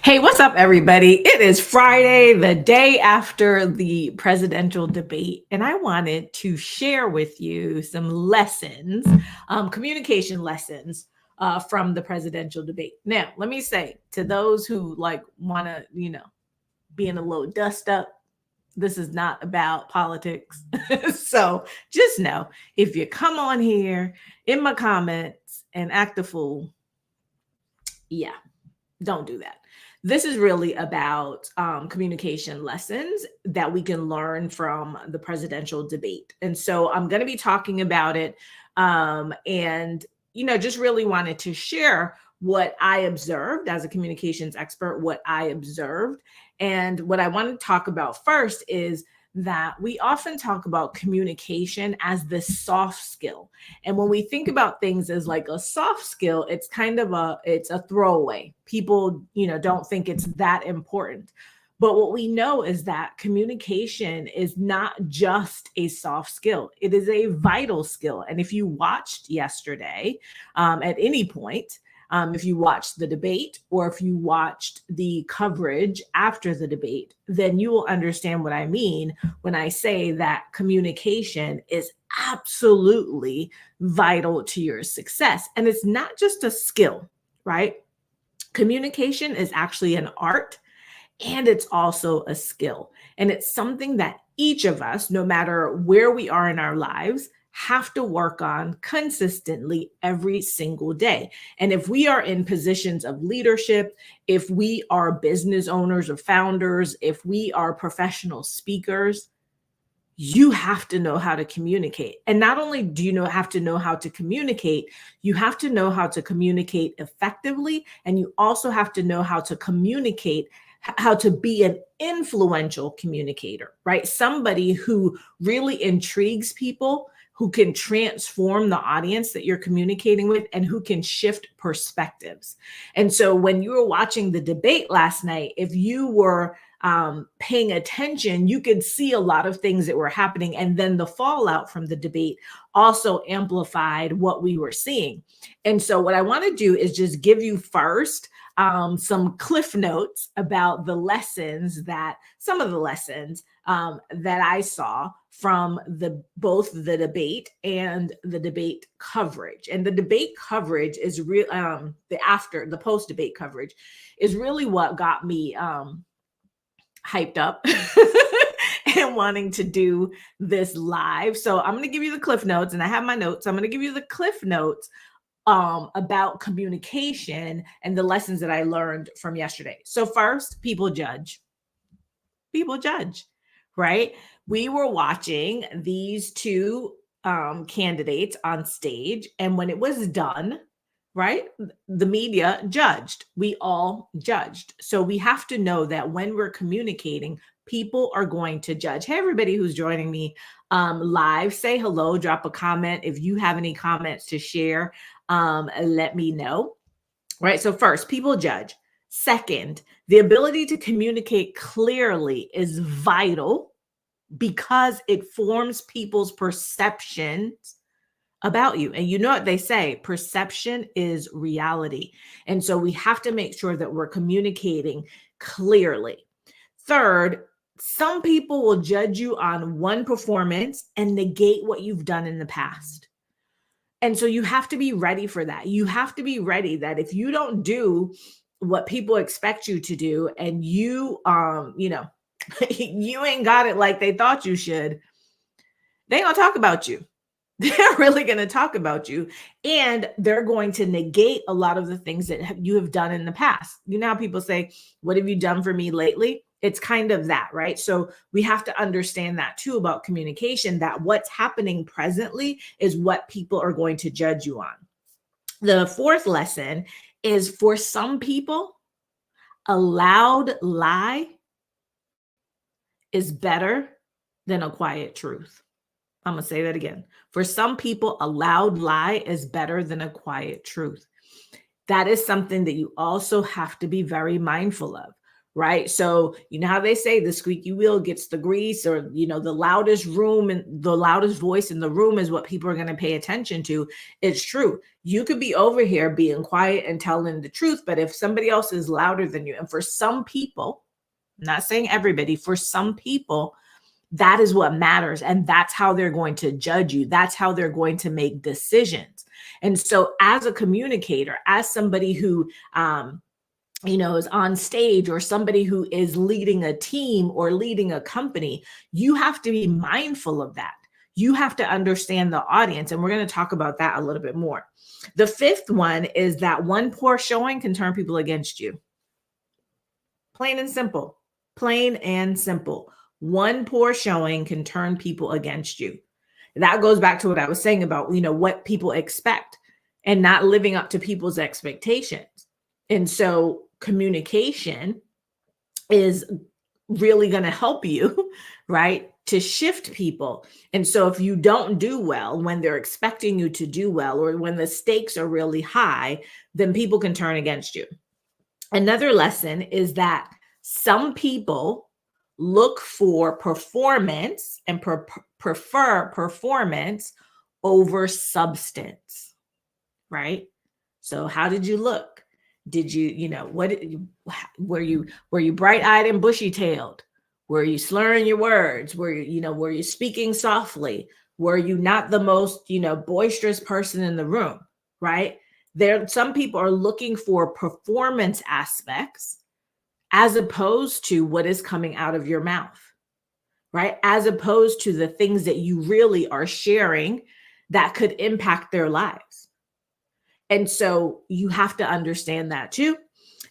Hey, what's up, everybody? It is Friday, the day after the presidential debate, and I wanted to share with you some lessons, communication lessons from the presidential debate. Now, let me say to those who like want to, be in a little dust up, this is not about politics. So just know if you come on here in my comments and act a fool, yeah, don't do that. This is really about communication lessons that we can learn from the presidential debate. And so I'm going to be talking about it. And, just really wanted to share what I observed as a communications expert, what I observed. And what I want to talk about first is that we often talk about communication as this soft skill. And when we think about things as like a soft skill, it's kind of it's a throwaway. People, don't think it's that important. But what we know is that communication is not just a soft skill, it is a vital skill. And if you watched yesterday at any point, if you watched the debate or if you watched the coverage after the debate, then you will understand what I mean when I say that communication is absolutely vital to your success. And it's not just a skill, right? Communication is actually an art and it's also a skill. And it's something that each of us, no matter where we are in our lives, have to work on consistently every single day. And if we are in positions of leadership, if we are business owners or founders, if we are professional speakers, you have to know how to communicate. And not only do you have to know how to communicate, you have to know how to communicate effectively. And you also have to know how to communicate, how to be an influential communicator, right? Somebody who really intrigues people, who can transform the audience that you're communicating with, and who can shift perspectives. And so when you were watching the debate last night, if you were paying attention, you could see a lot of things that were happening. And then the fallout from the debate also amplified what we were seeing. And so, what I want to do is just give you first some cliff notes about some of the lessons that I saw from both the debate and the debate coverage. And the debate coverage is real. The post debate coverage is really what got me hyped up and wanting to do this live. So I'm going to give you the cliff notes, and I have my notes. I'm going to give you the cliff notes about communication and the lessons that I learned from yesterday. So first, people judge. People judge, right? We were watching these two candidates on stage, and when it was done, right? The media judged. We all judged. So we have to know that when we're communicating, people are going to judge. Hey, everybody who's joining me live, say hello, drop a comment. If you have any comments to share, let me know. Right. So, first, people judge. Second, the ability to communicate clearly is vital because it forms people's perceptions about you. And you know what they say, perception is reality. And so we have to make sure that we're communicating clearly. Third, some people will judge you on one performance and negate what you've done in the past. And so you have to be ready for that. You have to be ready that if you don't do what people expect you to do and you you ain't got it like they thought you should, they gonna talk about you. They're really going to talk about you, and they're going to negate a lot of the things that you have done in the past. You know how people say, what have you done for me lately? It's kind of that, right? So we have to understand that too about communication, that what's happening presently is what people are going to judge you on. The fourth lesson is, for some people, a loud lie is better than a quiet truth. I'm going to say that again. For some people, a loud lie is better than a quiet truth. That is something that you also have to be very mindful of, right? So, you know how they say the squeaky wheel gets the grease, or, the loudest room and the loudest voice in the room is what people are going to pay attention to. It's true. You could be over here being quiet and telling the truth, but if somebody else is louder than you, and for some people, I'm not saying everybody, for some people, that is what matters. And that's how they're going to judge you. That's how they're going to make decisions. And so, as a communicator, as somebody who, is on stage, or somebody who is leading a team or leading a company, you have to be mindful of that. You have to understand the audience. And we're going to talk about that a little bit more. The fifth one is that one poor showing can turn people against you. Plain and simple. Plain and simple. One poor showing can turn people against you. That goes back to what I was saying about, what people expect and not living up to people's expectations. And so communication is really going to help you, right, to shift people. And so if you don't do well when they're expecting you to do well, or when the stakes are really high, then people can turn against you. Another lesson is that some people look for performance and prefer performance over substance, right? So how did you look? Did you, were you bright-eyed and bushy-tailed? Were you slurring your words? Were you speaking softly? Were you not the most, boisterous person in the room, right? Some people are looking for performance aspects as opposed to what is coming out of your mouth, right? As opposed to the things that you really are sharing that could impact their lives. And so you have to understand that too.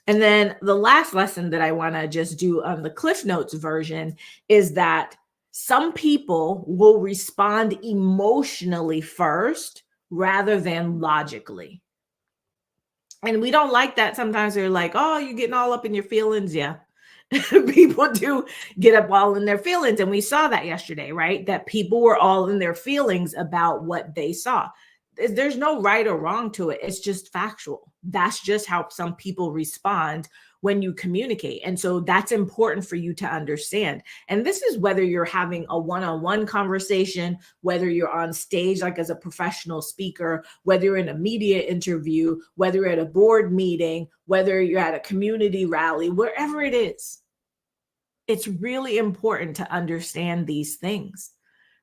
And then the last lesson that I want to just do on the Cliff Notes version is that some people will respond emotionally first rather than logically. And we don't like that. Sometimes they're like, oh, you're getting all up in your feelings. Yeah. People do get up all in their feelings. And we saw that yesterday, right? That people were all in their feelings about what they saw. There's no right or wrong to it. It's just factual. That's just how some people respond when you communicate. And so that's important for you to understand. And this is whether you're having a one-on-one conversation, whether you're on stage, like as a professional speaker, whether you're in a media interview, whether you're at a board meeting, whether you're at a community rally, wherever it is. It's really important to understand these things,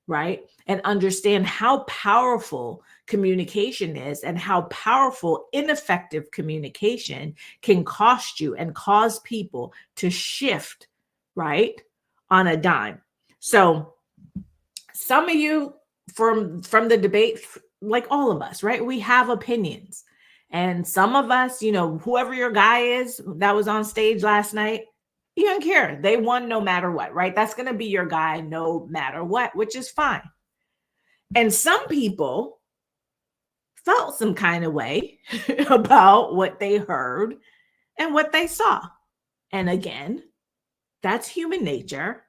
right? And understand how powerful communication is, and how powerful ineffective communication can cost you and cause people to shift, right, on a dime. So some of you from the debate, like all of us, right, we have opinions. And some of us, whoever your guy is that was on stage last night, you don't care. They won no matter what, right? That's going to be your guy no matter what, which is fine. And some people felt some kind of way about what they heard and what they saw. And again, that's human nature.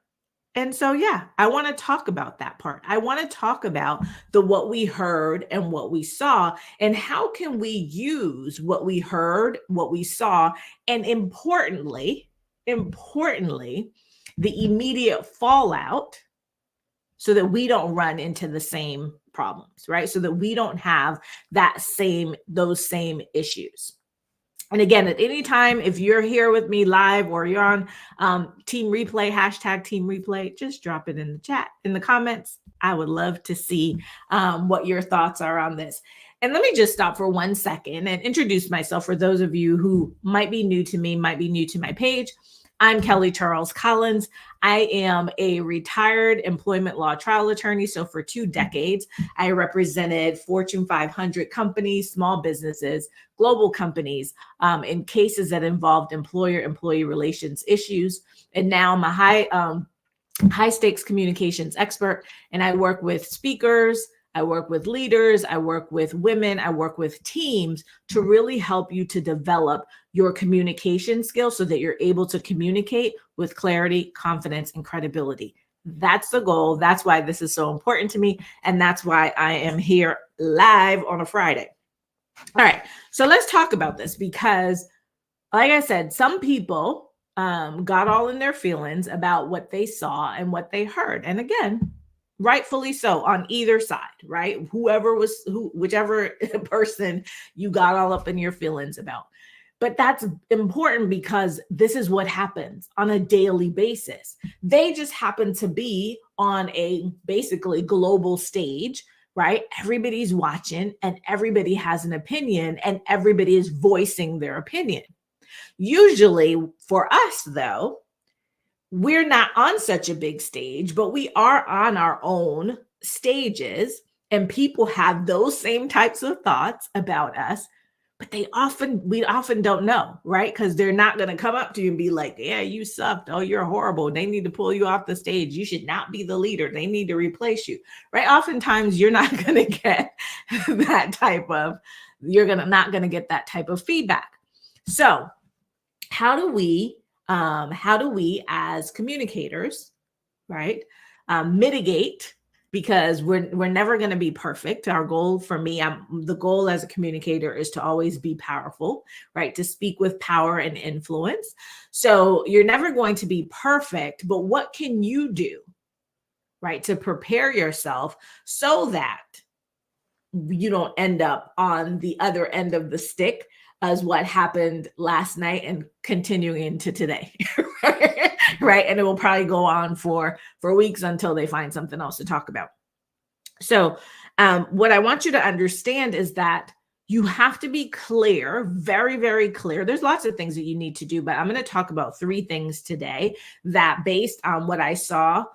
And so, yeah, I want to talk about that part. I want to talk about what we heard and what we saw, and how can we use what we heard, what we saw, and importantly, the immediate fallout, so that we don't run into the same problems, right? So that we don't have those same issues. And again, at any time, if you're here with me live, or you're on Team Replay, hashtag Team Replay, just drop it in the chat, in the comments. I would love to see what your thoughts are on this. And let me just stop for 1 second and introduce myself for those of you who might be new to me, might be new to my page. I'm Kelly Charles Collins. I am a retired employment law trial attorney. So for 2 decades, I represented Fortune 500 companies, small businesses, global companies in cases that involved employer-employee relations issues. And now I'm a high stakes communications expert, and I work with speakers, I work with leaders, I work with women, I work with teams to really help you to develop your communication skills so that you're able to communicate with clarity, confidence, and credibility. That's the goal. That's why this is so important to me. And that's why I am here live on a Friday. All right. So let's talk about this, because like I said, some people got all in their feelings about what they saw and what they heard. And again, rightfully so on either side, right? Whichever person you got all up in your feelings about. But that's important because this is what happens on a daily basis. They just happen to be on a basically global stage, right? Everybody's watching and everybody has an opinion and everybody is voicing their opinion. Usually for us, though, we're not on such a big stage, but we are on our own stages, and people have those same types of thoughts about us, but we often don't know, right? Because they're not going to come up to you and be like, yeah, you sucked. Oh, you're horrible. They need to pull you off the stage. You should not be the leader. They need to replace you, right? Oftentimes you're not going to get not going to get that type of feedback. So how do we as communicators, right, mitigate, because we're never going to be perfect. Our goal for me, the goal as a communicator is to always be powerful, right? To speak with power and influence. So you're never going to be perfect, but what can you do, right, to prepare yourself so that you don't end up on the other end of the stick as what happened last night and continuing into today, right? And it will probably go on for weeks until they find something else to talk about. So what I want you to understand is that you have to be clear, very, very clear. There's lots of things that you need to do, but I'm going to talk about 3 things today that, based on what I saw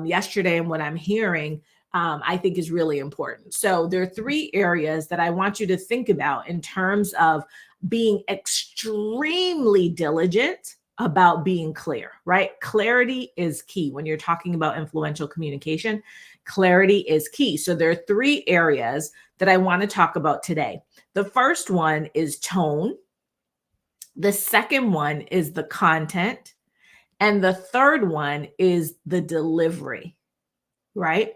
yesterday and what I'm hearing, I think is really important. So there are 3 areas that I want you to think about in terms of being extremely diligent about being clear, right? Clarity is key when you're talking about influential communication. Clarity is key. So there are 3 areas that I want to talk about today. The first one is tone. The second one is the content. And the third one is the delivery, right?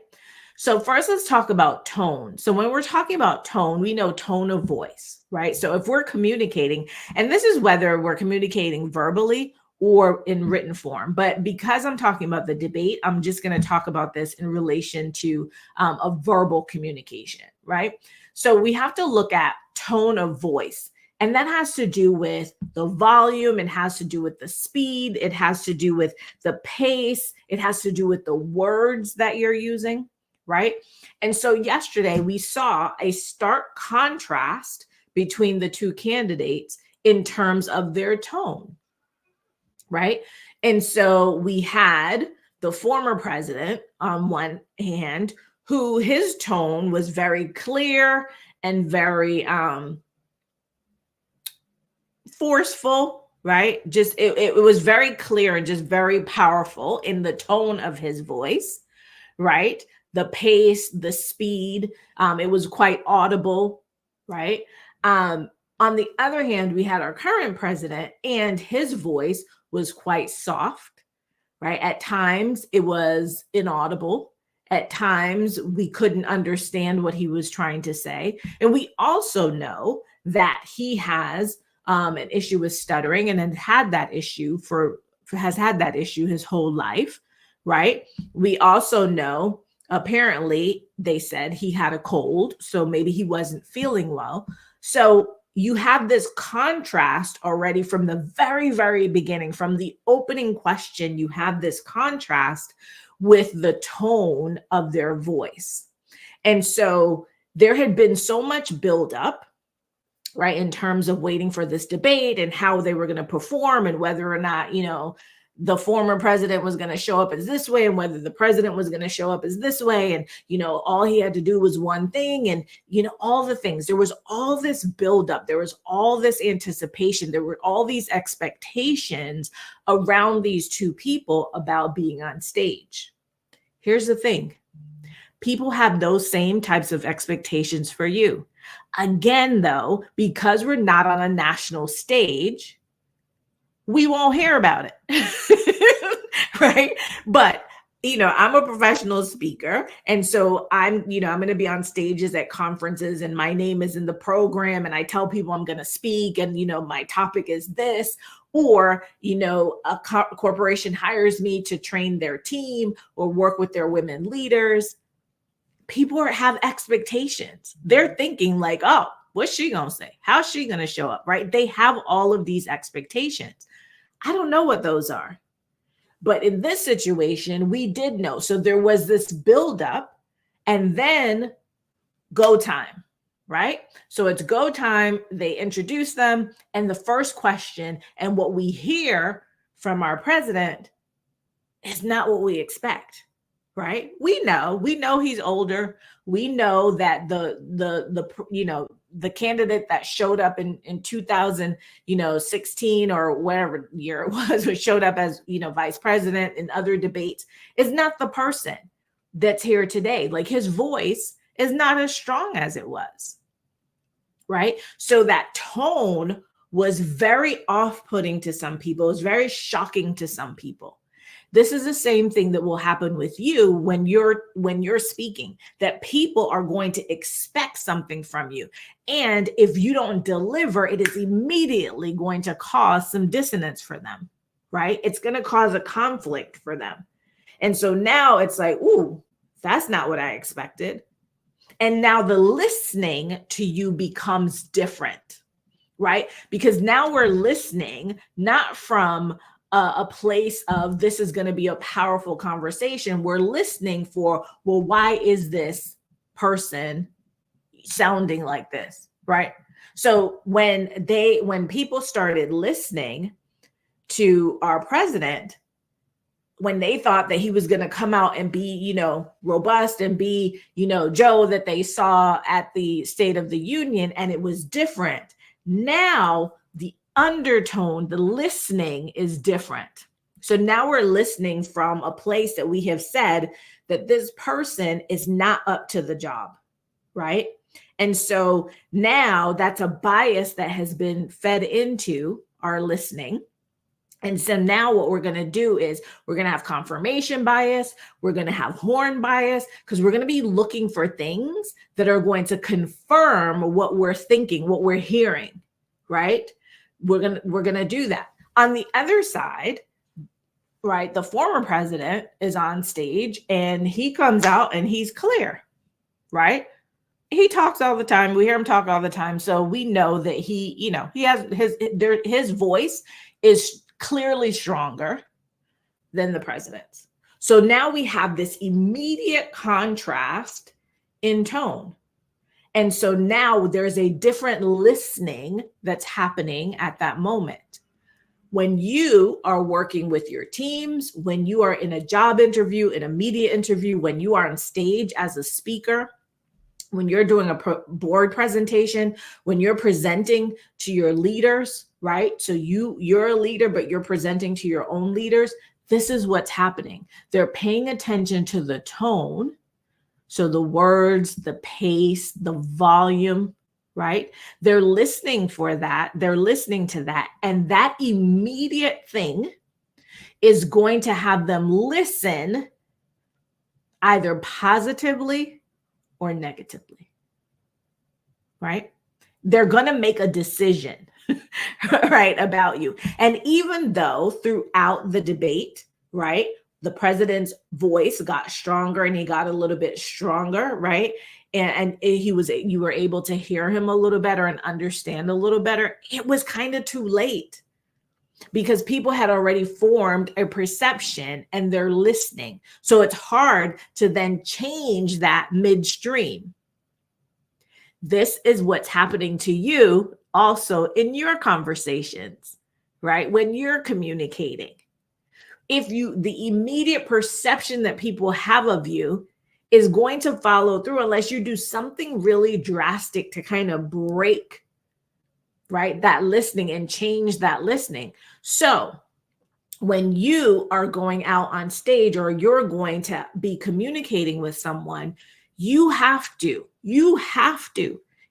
So first, let's talk about tone. So when we're talking about tone, we know tone of voice, right? So if we're communicating, and this is whether we're communicating verbally or in written form, but because I'm talking about the debate, I'm just going to talk about this in relation to a verbal communication, right? So we have to look at tone of voice. And that has to do with the volume. It has to do with the speed. It has to do with the pace. It has to do with the words that you're using, right? And so yesterday we saw a stark contrast between the 2 candidates in terms of their tone, right? And so we had the former president on one hand, who his tone was very clear and very forceful, right? Just it was very clear and just very powerful in the tone of his voice, right? The pace, the speed, it was quite audible, right? On the other hand, we had our current president, and his voice was quite soft, right? At times it was inaudible. At times we couldn't understand what he was trying to say. And we also know that he has an issue with stuttering and has had that issue his whole life, right? We also know, apparently, they said he had a cold, so maybe he wasn't feeling well. So you have this contrast already from the very, very beginning, from the opening question. You have this contrast with the tone of their voice. And so there had been so much buildup, right, in terms of waiting for this debate and how they were going to perform, and whether or not, the former president was going to show up as this way and whether the president was going to show up as this way. And, all he had to do was one thing, and, all the things. There was all this buildup. There was all this anticipation. There were all these expectations around these 2 people about being on stage. Here's the thing. People have those same types of expectations for you. Again, though, because we're not on a national stage, we won't hear about it, right? But I'm a professional speaker. And so I'm going to be on stages at conferences and my name is in the program and I tell people I'm going to speak and, my topic is this. Or, a corporation hires me to train their team or work with their women leaders. People have expectations. They're thinking like, oh, what's she going to say? How's she going to show up? Right? They have all of these expectations. I don't know what those are. But in this situation, we did know. So there was this buildup and then go time, right? So it's go time. They introduce them. And the first question and what we hear from our president is not what we expect, right? We know he's older. We know that the candidate that showed up in 2016 or whatever year it was showed up as vice president in other debates is not the person that's here today. Like his voice is not as strong as it was, right? So that tone was very off-putting to some people. It was very shocking to some people. This is the same thing that will happen with you when you're speaking, that people are going to expect something from you. And if you don't deliver, it is immediately going to cause some dissonance for them, right? It's going to cause a conflict for them. And so now it's like, ooh, that's not what I expected. And now the listening to you becomes different, right? Because now we're listening not from a place of this is going to be a powerful conversation. We're listening for, well, why is this person sounding like this, right? So when people started listening to our president, when they thought that he was going to come out and be, robust and be, Joe that they saw at the State of the Union, and it was different. Now the undertone, the listening is different. So now we're listening from a place that we have said that this person is not up to the job, right? And so now that's a bias that has been fed into our listening. And so now what we're going to do is we're going to have confirmation bias. We're going to have horn bias because we're going to be looking for things that are going to confirm what we're thinking, what we're hearing, right? We're going to do that. On the other side, right, the former president is on stage and he comes out and he's clear, right? He talks all the time. We hear him talk all the time. So we know that he has his voice is clearly stronger than the president's. So now we have this immediate contrast in tone. And so now there's a different listening that's happening at that moment. When you are working with your teams, when you are in a job interview, in a media interview, when you are on stage as a speaker, when you're doing a board presentation, when you're presenting to your leaders, right? So you're a leader, but you're presenting to your own leaders. This is what's happening. They're paying attention to the tone. So the words, the pace, the volume, right? They're listening for that. They're listening to that. And that immediate thing is going to have them listen either positively or negatively, right? They're going to make a decision, right, about you. And even though throughout the debate, right, the president's voice got stronger and he got a little bit stronger, right? And you were able to hear him a little better and understand a little better. It was kind of too late because people had already formed a perception and they're listening. So it's hard to then change that midstream. This is what's happening to you also in your conversations, right? When you're communicating. The immediate perception that people have of you is going to follow through unless you do something really drastic to kind of break, right, that listening and change that listening. So when you are going out on stage or you're going to be communicating with someone, you have to,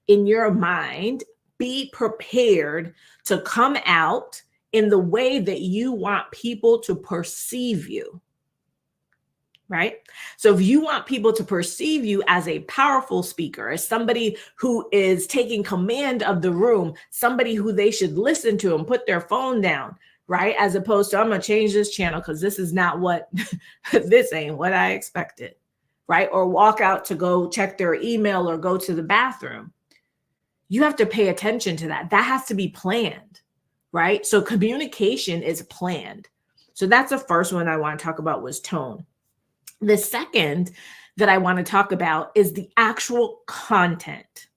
in your mind, be prepared to come out in the way that you want people to perceive you. right? So if you want people to perceive you as a powerful speaker, as somebody who is taking command of the room, somebody who they should listen to and put their phone down, right? As opposed to, I'm going to change this channel because this is not what, this ain't what I expected, right? Or walk out to go check their email or go to the bathroom. You have to pay attention to that. That has to be planned, right? So communication is planned. So that's the first one I want to talk about was tone. The second that I want to talk about is the actual content.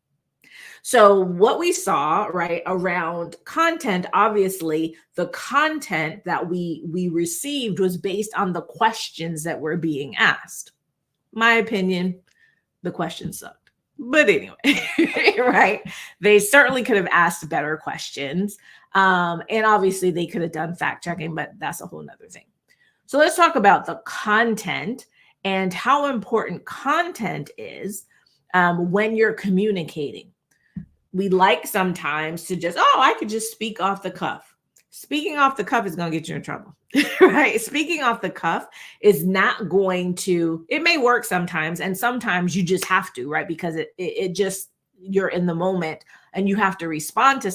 So what we saw, right, around content, obviously the content that we received was based on the questions that were being asked. My opinion, the questions sucked. But anyway, right? They certainly could have asked better questions. And obviously they could have done fact checking, but that's a whole nother thing. So let's talk about the content and how important content is when you're communicating. We like sometimes to just, oh, I could just speak off the cuff. Speaking off the cuff is going to get you in trouble, right? Speaking off the cuff is not going to, it may work sometimes, and sometimes you just have to, right? Because it just, you're in the moment and you have to respond to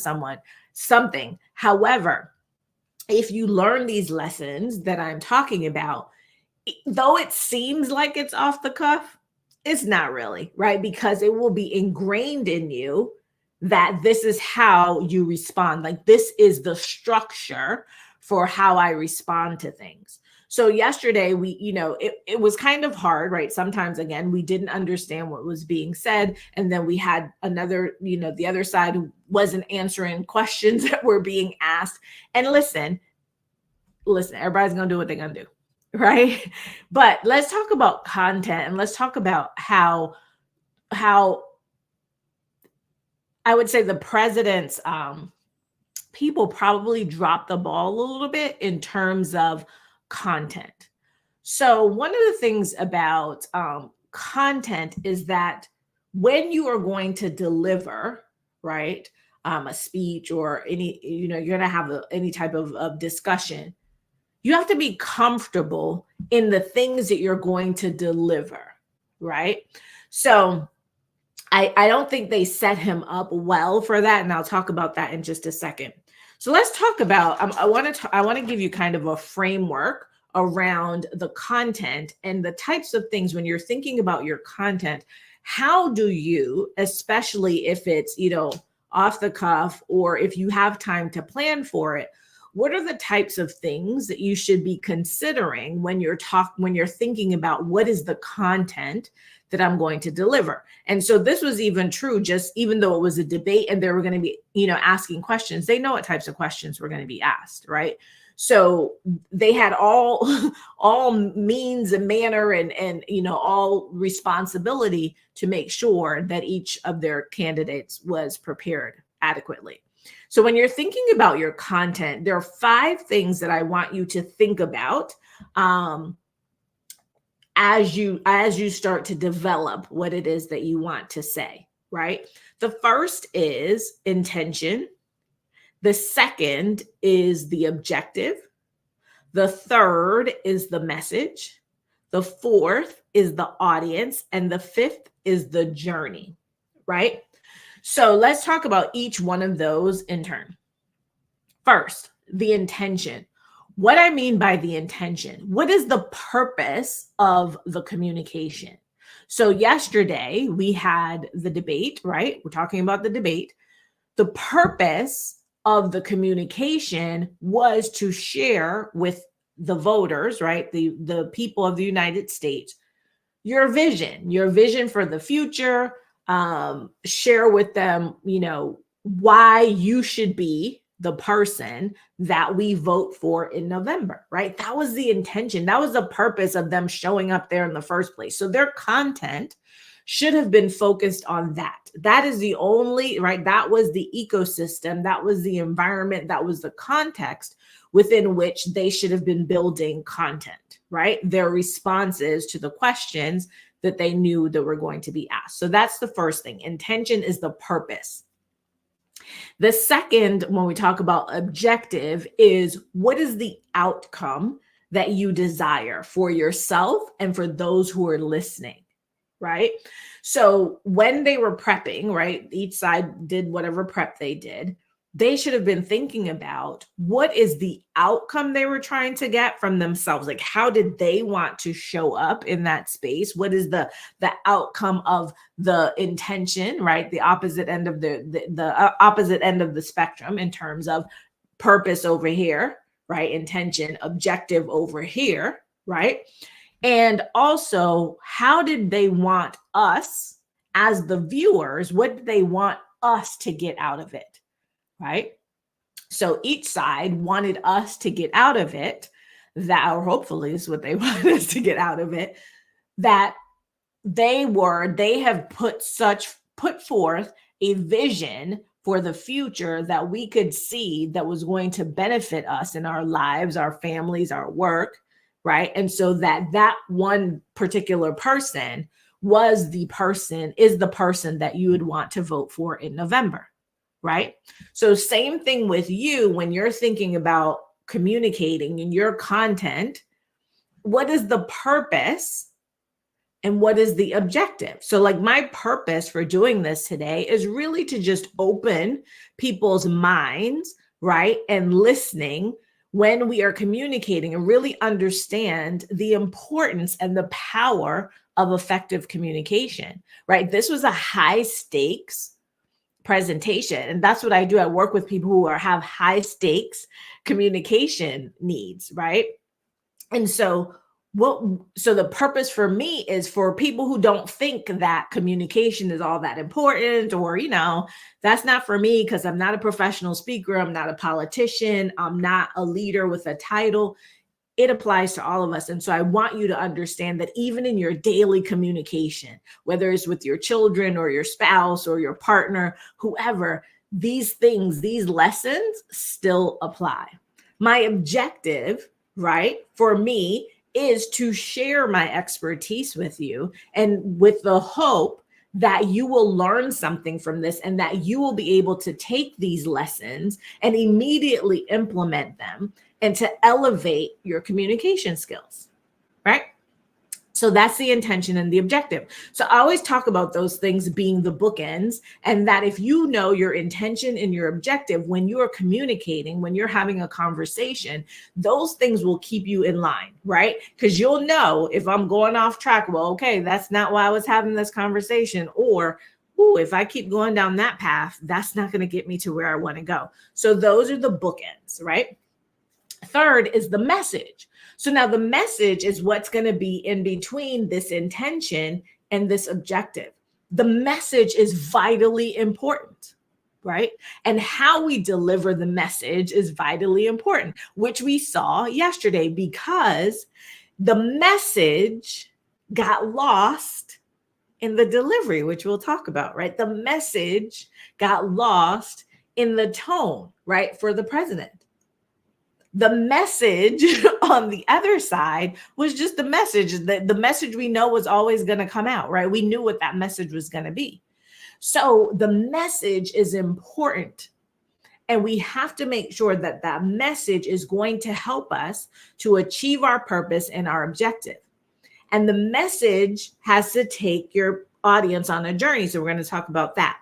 something. However, if you learn these lessons that I'm talking about, though it seems like it's off the cuff, it's not really, right? Because it will be ingrained in you that this is how you respond. Like this is the structure for how I respond to things. So yesterday it was kind of hard, right? Sometimes again, we didn't understand what was being said. And then we had another, the other side who wasn't answering questions that were being asked. And listen, everybody's going to do what they're going to do, right? But let's talk about content, and let's talk about how I would say the president's people probably dropped the ball a little bit in terms of content. So one of the things about content is that when you are going to deliver, right, a speech or any, you're going to have any type of discussion, you have to be comfortable in the things that you're going to deliver, right? So I don't think they set him up well for that, and I'll talk about that in just a second. So let's talk about, I want to give you kind of a framework around the content and the types of things when you're thinking about your content. How do you, especially if it's, off the cuff, or if you have time to plan for it, what are the types of things that you should be considering when you're thinking about what is the content that I'm going to deliver? And so this was even true, just even though it was a debate and they were going to be, asking questions, they know what types of questions were going to be asked, right? So they had all means and manner and all responsibility to make sure that each of their candidates was prepared adequately. So when you're thinking about your content, there are 5 things that I want you to think about as you start to develop what it is that you want to say, right? The first is intention. The second is the objective. The third is the message. The fourth is the audience. And the fifth is the journey, right? So let's talk about each one of those in turn. First, the intention. What I mean by the intention, what is the purpose of the communication? So yesterday we had the debate, right? We're talking about the debate. The purpose of the communication was to share with the voters, right? The people of the United States, your vision for the future. Share with them, why you should be the person that we vote for in November, right? That was the intention. That was the purpose of them showing up there in the first place. So their content should have been focused on that. That is the only, right? That was the ecosystem. That was the environment. That was the context within which they should have been building content, right? Their responses to the questions that they knew that were going to be asked. So that's the first thing. Intention is the purpose. The second, when we talk about objective, is what is the outcome that you desire for yourself and for those who are listening, right? So when they were prepping, right, each side did whatever prep they did. They should have been thinking about what is the outcome they were trying to get from themselves. Like, how did they want to show up in that space? What is the outcome of the intention, right? The opposite end of the opposite end of the spectrum in terms of purpose over here, right? Intention, objective over here, right? And also, how did they want us as the viewers? What did they want us to get out of it? Right? So each side wanted us to get out of it that, or hopefully is what they wanted us to get out of it, that they have put forth a vision for the future that we could see that was going to benefit us in our lives, our families, our work, right? And so that one particular person is the person that you would want to vote for in November. Right? So same thing with you when you're thinking about communicating in your content. What is the purpose and what is the objective? So like my purpose for doing this today is really to just open people's minds, right? And listening when we are communicating and really understand the importance and the power of effective communication, right? This was a high stakes presentation. And that's what I do. I work with people who have high stakes communication needs, right? And so the purpose for me is for people who don't think that communication is all that important, or, that's not for me because I'm not a professional speaker. I'm not a politician. I'm not a leader with a title. It applies to all of us. And so I want you to understand that even in your daily communication, whether it's with your children or your spouse or your partner, whoever, these lessons still apply. My objective, right, for me is to share my expertise with you, and with the hope that you will learn something from this and that you will be able to take these lessons and immediately implement them and to elevate your communication skills, right? So that's the intention and the objective. So I always talk about those things being the bookends, and that if you know your intention and your objective when you are communicating, when you're having a conversation, those things will keep you in line, right? Because you'll know if I'm going off track, well, okay, that's not why I was having this conversation, or if I keep going down that path, that's not going to get me to where I want to go. So those are the bookends, right? Third is the message. So now the message is what's going to be in between this intention and this objective. The message is vitally important, right? And how we deliver the message is vitally important, which we saw yesterday, because the message got lost in the delivery, which we'll talk about, right? The message got lost in the tone, right, for the president. The message on the other side was just the message. The message we know was always going to come out, right? We knew what that message was going to be. So the message is important. And we have to make sure that that message is going to help us to achieve our purpose and our objective. And the message has to take your audience on a journey. So we're going to talk about that.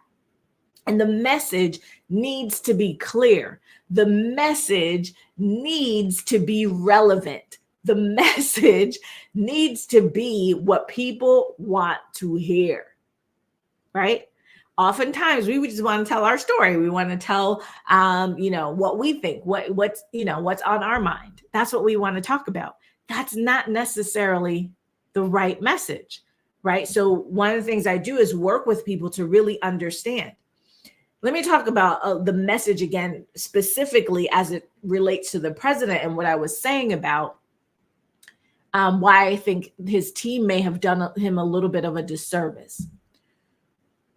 And the message needs to be clear. The message needs to be relevant. The message needs to be what people want to hear, right? Oftentimes we just want to tell our story. We want to tell, what we think, what's on our mind. That's what we want to talk about. That's not necessarily the right message, right? So one of the things I do is work with people to really understand. Let me talk about the message again, specifically as it relates to the president and what I was saying about why I think his team may have done him a little bit of a disservice.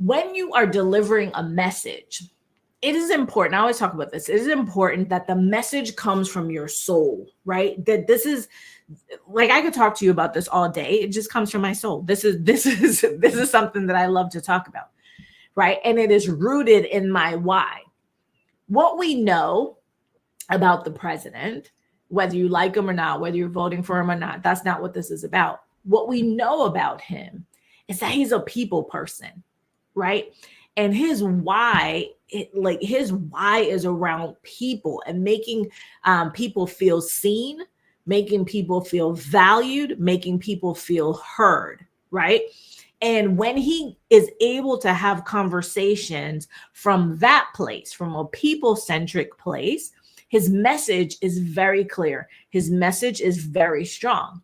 When you are delivering a message, it is important. I always talk about this. It is important that the message comes from your soul, right? That this is, like, I could talk to you about this all day. It just comes from my soul. This is something that I love to talk about. Right? And it is rooted in my why. What we know about the president whether you like him or not, whether you're voting for him or not. That's not what this is about. What we know about him is that he's a people person, right? And his why, his why is around people and making people feel seen, making people feel valued, making people feel heard, right? And when he is able to have conversations from that place, from a people centric place, his message is very clear. His message is very strong.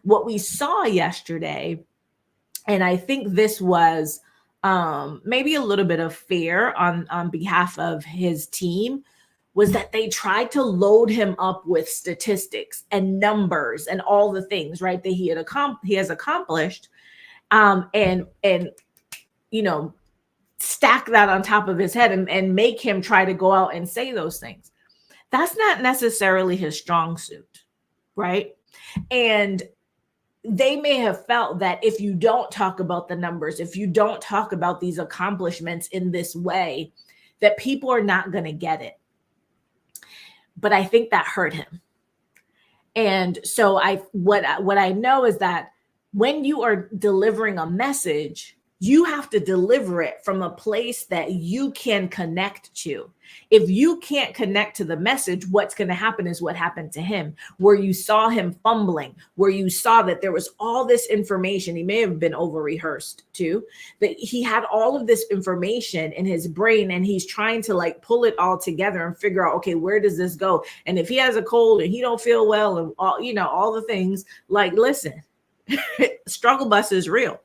What we saw yesterday, and I think this was maybe a little bit of fear on behalf of his team, was that they tried to load him up with statistics and numbers and all the things, right, that he has accomplished, and you know, stack that on top of his head and make him try to go out and say those things. That's not necessarily his strong suit, right? And they may have felt that if you don't talk about the numbers, if you don't talk about these accomplishments in this way, that people are not going to get it. But I think that hurt him. And so what I know is that when you are delivering a message, you have to deliver it from a place that you can connect to. If you can't connect to the message, what's going to happen is what happened to him, where you saw him fumbling, where you saw that there was all this information. He may have been over rehearsed too, that he had all of this information in his brain and he's trying to like pull it all together and figure out, okay, where does this go? And if he has a cold and he don't feel well and all, all the things, like, listen, struggle bus is real.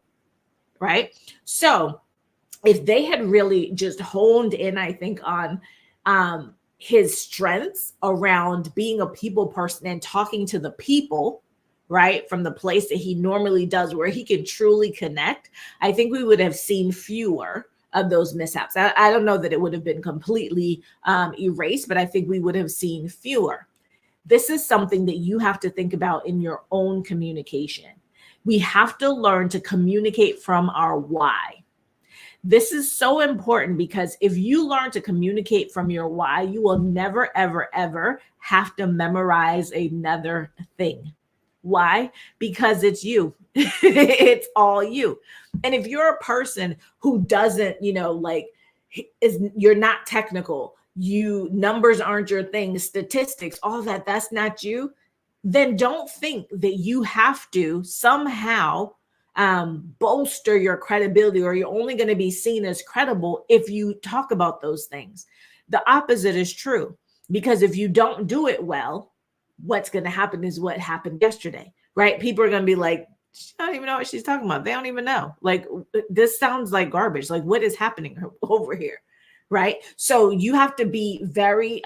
Right. So if they had really just honed in, I think, on his strengths around being a people person and talking to the people, right, from the place that he normally does, where he can truly connect, I think we would have seen fewer of those mishaps. I don't know that it would have been completely erased, but I think we would have seen fewer. This is something that you have to think about in your own communication. We have to learn to communicate from our why. This is so important because if you learn to communicate from your why, you will never, ever, ever have to memorize another thing. Why? Because it's you. It's all you. And if you're a person who doesn't, you're not technical, numbers aren't your thing, statistics, all that, that's not you, then don't think that you have to somehow bolster your credibility, or you're only going to be seen as credible if you talk about those things. The opposite is true, because if you don't do it well, what's going to happen is what happened yesterday, right? People are going to be like, I don't even know what she's talking about. They don't even know. Like, this sounds like garbage. Like, what is happening over here, right? So you have to be very,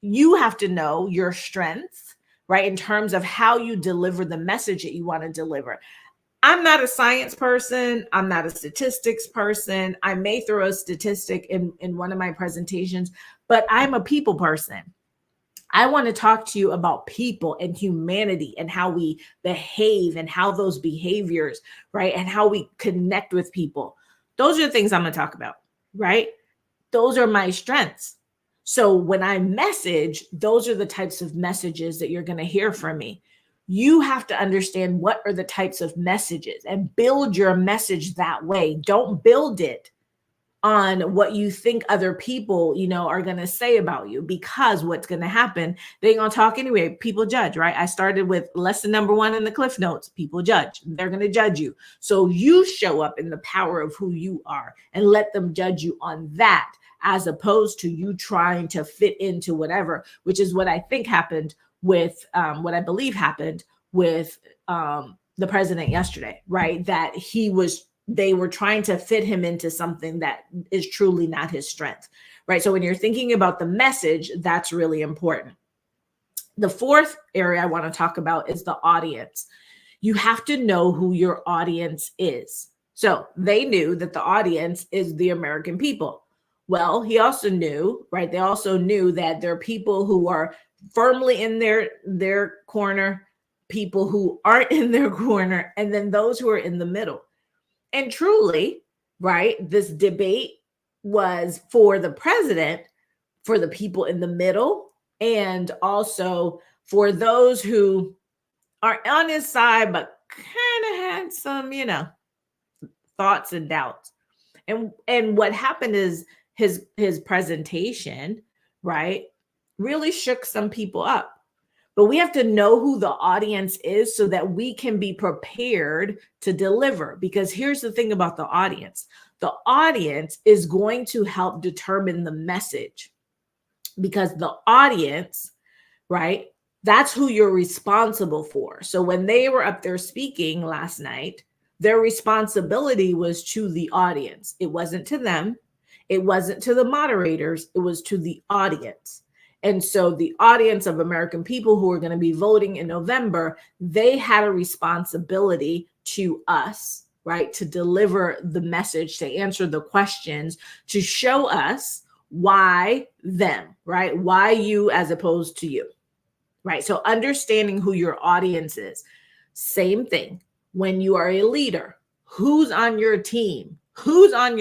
you have to know your strengths, right, in terms of how you deliver the message that you want to deliver. I'm not a science person. I'm not a statistics person. I may throw a statistic in one of my presentations, but I'm a people person. I want to talk to you about people and humanity and how we behave and how those behaviors, right, and how we connect with people. Those are the things I'm going to talk about, right? Those are my strengths. So when I message, those are the types of messages that you're going to hear from me. You have to understand what are the types of messages and build your message that way. Don't build it on what you think other people, are going to say about you, because what's going to happen, they're going to talk anyway. People judge, right? I started with lesson number 1 in the Cliff Notes. People judge. They're going to judge you. So you show up in the power of who you are and let them judge you on that, as opposed to you trying to fit into whatever, which is what I think happened with what I believe happened with the president yesterday, right? That they were trying to fit him into something that is truly not his strength, right? So when you're thinking about the message, that's really important. The fourth area I want to talk about is the audience. You have to know who your audience is. So they knew that the audience is the American people. Well, he also knew, right? They also knew that there are people who are firmly in their corner, people who aren't in their corner, and then those who are in the middle. And truly, right, this debate was for the president, for the people in the middle, and also for those who are on his side, but kind of had some, thoughts and doubts. And what happened is his presentation, right, really shook some people up. But we have to know who the audience is so that we can be prepared to deliver. Because here's the thing about the audience is going to help determine the message, because the audience, right, that's who you're responsible for. So when they were up there speaking last night, their responsibility was to the audience. It wasn't to them. It wasn't to the moderators. It was to the audience. And so the audience of American people who are going to be voting in November, they had a responsibility to us, right, to deliver the message, to answer the questions, to show us why them, right? Why you as opposed to you, right? So understanding who your audience is. Same thing when you are a leader. Who's on your team? Who's in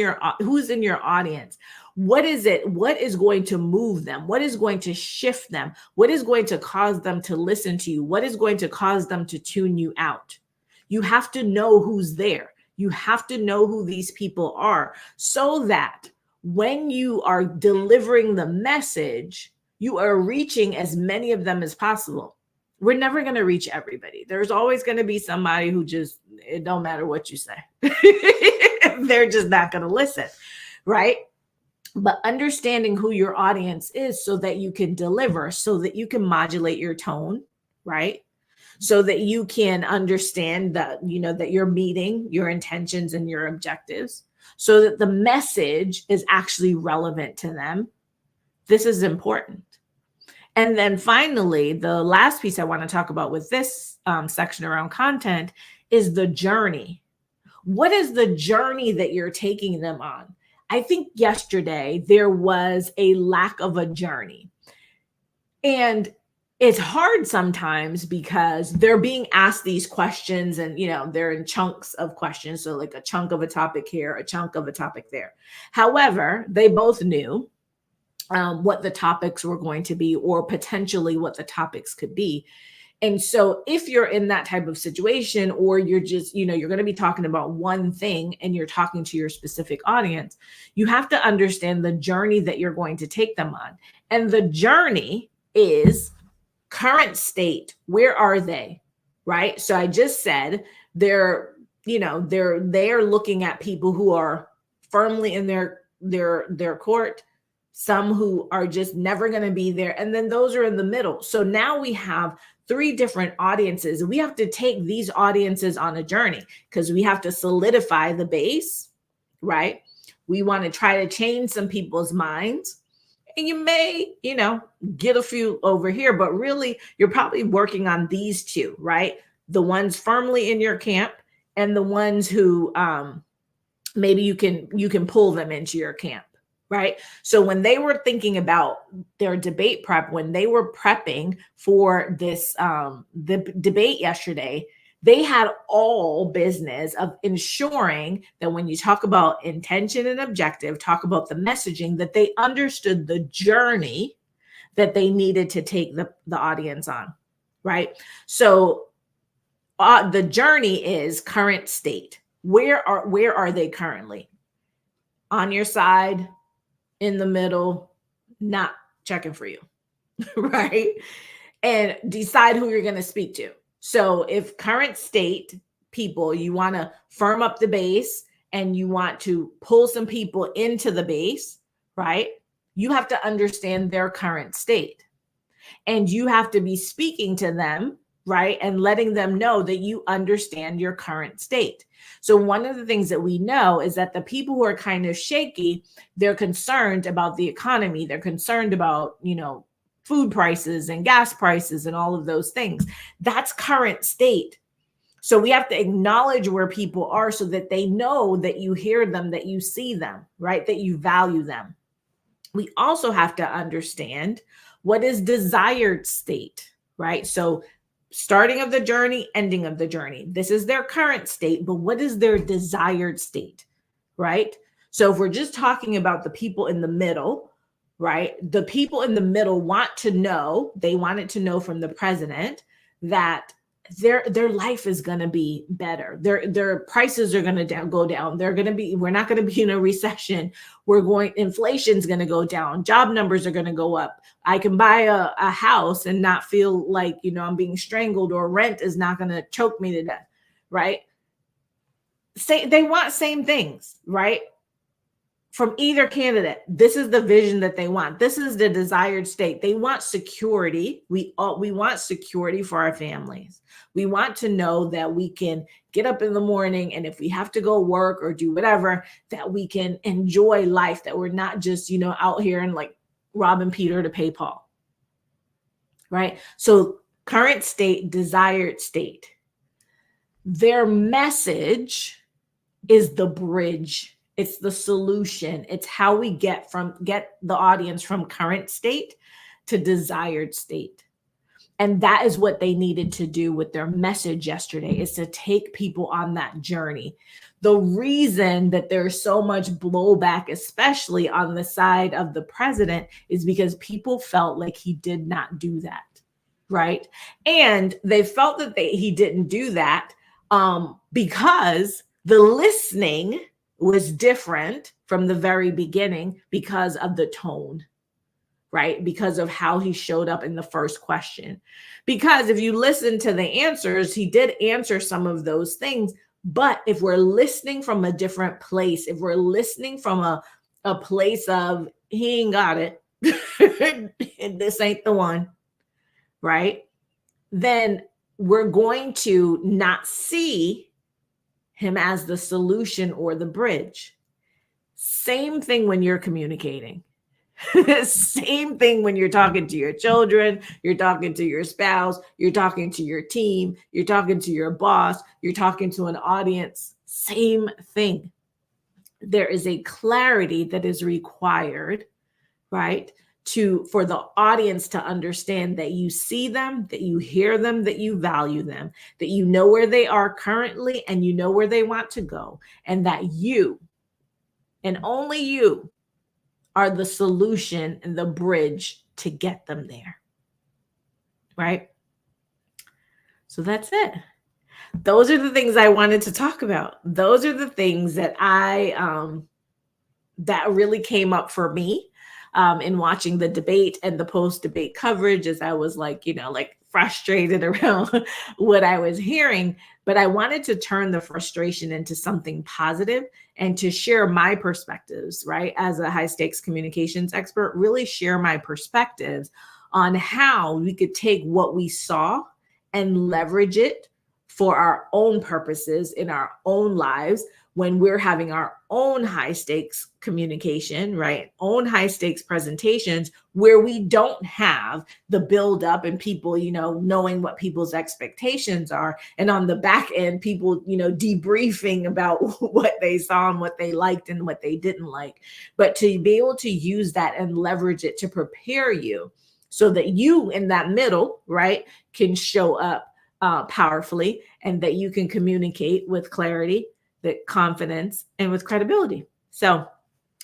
your audience? What is it? What is going to move them? What is going to shift them? What is going to cause them to listen to you? What is going to cause them to tune you out? You have to know who's there. You have to know who these people are, so that when you are delivering the message, you are reaching as many of them as possible. We're never going to reach everybody. There's always going to be somebody who just, it don't matter what you say. They're just not going to listen, right? But understanding who your audience is so that you can deliver, so that you can modulate your tone, right? So that you can understand that, that you're meeting your intentions and your objectives, so that the message is actually relevant to them. This is important. And then finally, the last piece I want to talk about with this section around content is the journey. What is the journey that you're taking them on? I think yesterday there was a lack of a journey. And it's hard sometimes because they're being asked these questions and, they're in chunks of questions. So like a chunk of a topic here, a chunk of a topic there. However, they both knew what the topics were going to be, or potentially what the topics could be. And so if you're in that type of situation, or you're just, you're going to be talking about one thing and you're talking to your specific audience, you have to understand the journey that you're going to take them on. And the journey is current state. Where are they? Right? So I just said they're looking at people who are firmly in their court, some who are just never going to be there, and then those are in the middle. So now we have 3 different audiences. We have to take these audiences on a journey, because we have to solidify the base, right? We want to try to change some people's minds. And you may, get a few over here, but really you're probably working on these 2, right? The ones firmly in your camp, and the ones who maybe you can pull them into your camp. Right. So when they were thinking about their debate prep, when they were prepping for this, the debate yesterday, they had all business of ensuring that when you talk about intention and objective, talk about the messaging, that they understood the journey that they needed to take the audience on. Right. So the journey is current state. Where are they currently? On your side, in the middle, not checking for you, right? And decide who you're going to speak to. So if current state people, you want to firm up the base and you want to pull some people into the base, right? You have to understand their current state. And you have to be speaking to them, right? And letting them know that you understand your current state. So one of the things that we know is that the people who are kind of shaky, they're concerned about the economy. They're concerned about, food prices and gas prices and all of those things. That's current state. So we have to acknowledge where people are so that they know that you hear them, that you see them, right? That you value them. We also have to understand what is desired state, right? So starting of the journey, ending of the journey. This is their current state, but what is their desired state, right? So if we're just talking about the people in the middle, right? The people in the middle want to know, they wanted to know from the president that their life is going to be better. Their prices are going to go down. We're not going to be in a recession. Inflation's going to go down. Job numbers are going to go up. I can buy a house and not feel like, I'm being strangled, or rent is not going to choke me to death, right? They want same things, right? From either candidate. This is the vision that they want. This is the desired state. They want security. We want security for our families. We want to know that we can get up in the morning, and if we have to go work or do whatever, that we can enjoy life, that we're not just, out here and like robbing Peter to pay Paul. Right? So current state, desired state. Their message is the bridge. It's the solution. It's how we get the audience from current state to desired state. And that is what they needed to do with their message yesterday, is to take people on that journey. The reason that there's so much blowback, especially on the side of the president, is because people felt like he did not do that, right? And they felt that he didn't do that because the listening was different from the very beginning because of the tone, right? Because of how he showed up in the first question. Because if you listen to the answers, he did answer some of those things. But if we're listening from a different place, if we're listening from a place of, he ain't got it, and this ain't the one, right? Then we're going to not see him as the solution or the bridge. Same thing when you're communicating. Same thing when you're talking to your children, you're talking to your spouse, you're talking to your team, you're talking to your boss, you're talking to an audience. Same thing. There is a clarity that is required, right? For the audience to understand that you see them, that you hear them, that you value them, that you know where they are currently and you know where they want to go, and that you, and only you, are the solution and the bridge to get them there, right? So that's it. Those are the things I wanted to talk about. Those are the things that that really came up for me in watching the debate and the post-debate coverage, as I was like frustrated around what I was hearing. But I wanted to turn the frustration into something positive and to share my perspectives, right? As a high stakes communications expert, really share my perspectives on how we could take what we saw and leverage it for our own purposes in our own lives when we're having our own high stakes communication, right? Own high stakes presentations where we don't have the build up and people, knowing what people's expectations are. And on the back end, people, debriefing about what they saw and what they liked and what they didn't like. But to be able to use that and leverage it to prepare you so that you in that middle, right, can show up powerfully, and that you can communicate with clarity, with confidence, and with credibility. So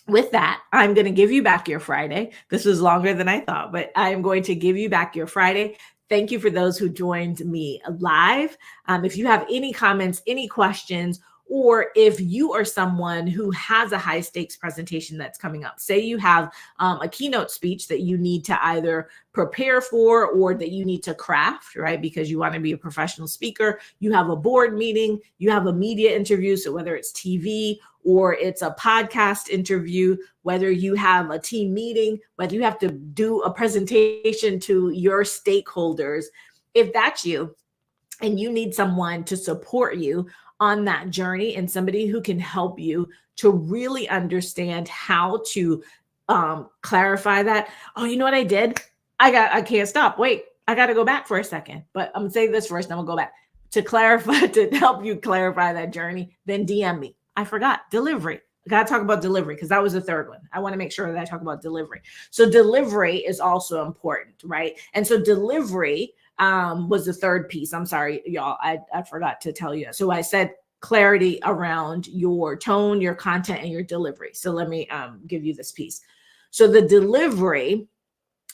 with that, I'm going to give you back your Friday. This was longer than I thought, but I'm going to give you back your Friday. Thank you for those who joined me live. If you have any comments, any questions, or if you are someone who has a high stakes presentation that's coming up, say you have a keynote speech that you need to either prepare for or that you need to craft, right? Because you want to be a professional speaker, you have a board meeting, you have a media interview. So whether it's TV or it's a podcast interview, whether you have a team meeting, whether you have to do a presentation to your stakeholders, if that's you and you need someone to support you on that journey and somebody who can help you to really understand how to clarify that. Oh, you know what I did? I can't stop. Wait, I got to go back for a second, but I'm gonna say this first, then we'll go back to clarify, to help you clarify that journey. Then DM me. I forgot delivery. I got to talk about delivery because that was the third one. I want to make sure that I talk about delivery. So delivery is also important, right? And so delivery was the third piece. I'm sorry, y'all. I forgot to tell you. So I said clarity around your tone, your content, and your delivery. So let me give you this piece. So the delivery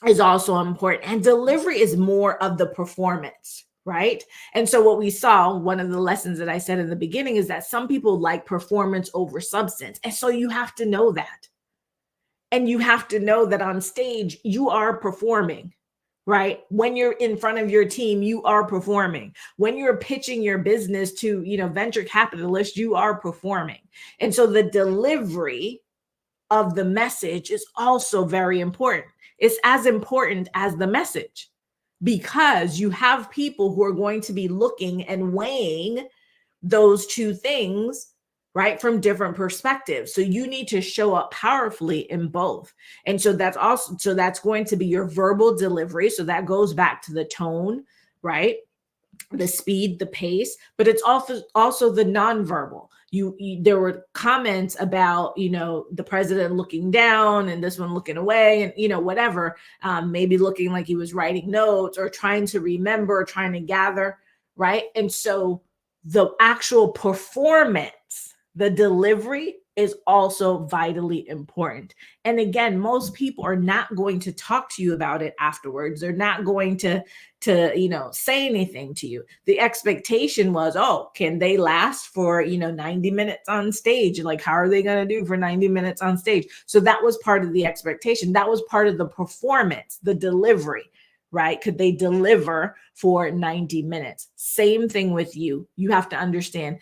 is also important, and delivery is more of the performance, right? And so what we saw, one of the lessons that I said in the beginning, is that some people like performance over substance. And so you have to know that. And you have to know that on stage, you are performing, right? When you're in front of your team, you are performing. When you're pitching your business to, venture capitalists, you are performing. And so the delivery of the message is also very important. It's as important as the message, because you have people who are going to be looking and weighing those two things, right, from different perspectives. So you need to show up powerfully in both. And so that's going to be your verbal delivery. So that goes back to the tone, right? The speed, the pace, but it's also the nonverbal. There were comments about, the president looking down and this one looking away, and whatever, maybe looking like he was writing notes or trying to remember, trying to gather, right? And so the actual performance, the delivery, is also vitally important. And again, most people are not going to talk to you about it afterwards. They're not going to say anything to you. The expectation was, oh, can they last for 90 minutes on stage? Like, how are they going to do for 90 minutes on stage? So that was part of the expectation. That was part of the performance, the delivery, right? Could they deliver for 90 minutes? Same thing with you. You have to understand,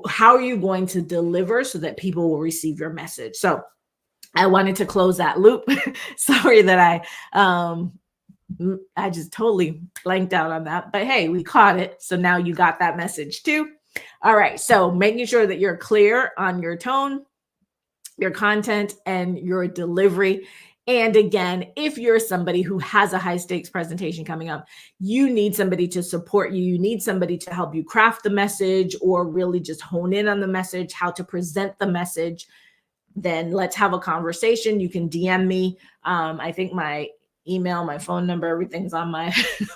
how are you going to deliver so that people will receive your message? So I wanted to close that loop. Sorry that I just totally blanked out on that, but hey, we caught it. So now you got that message too. All right. So making sure that you're clear on your tone, your content, and your delivery. And again, if you're somebody who has a high stakes presentation coming up, you need somebody to support you. You need somebody to help you craft the message, or really just hone in on the message, how to present the message. Then let's have a conversation. You can DM me. I think my email, my phone number, everything's on my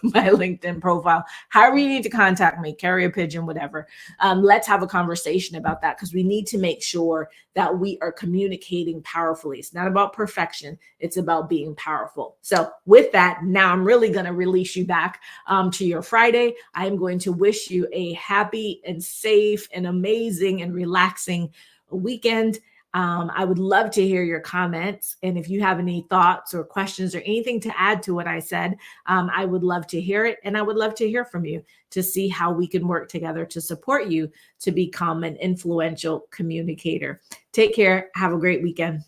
my LinkedIn profile. However you need to contact me, carrier pigeon, whatever. Let's have a conversation about that, because we need to make sure that we are communicating powerfully. It's not about perfection. It's about being powerful. So with that, now I'm really going to release you back to your Friday. I am going to wish you a happy and safe and amazing and relaxing weekend. I would love to hear your comments. And if you have any thoughts or questions or anything to add to what I said, I would love to hear it. And I would love to hear from you to see how we can work together to support you to become an influential communicator. Take care. Have a great weekend.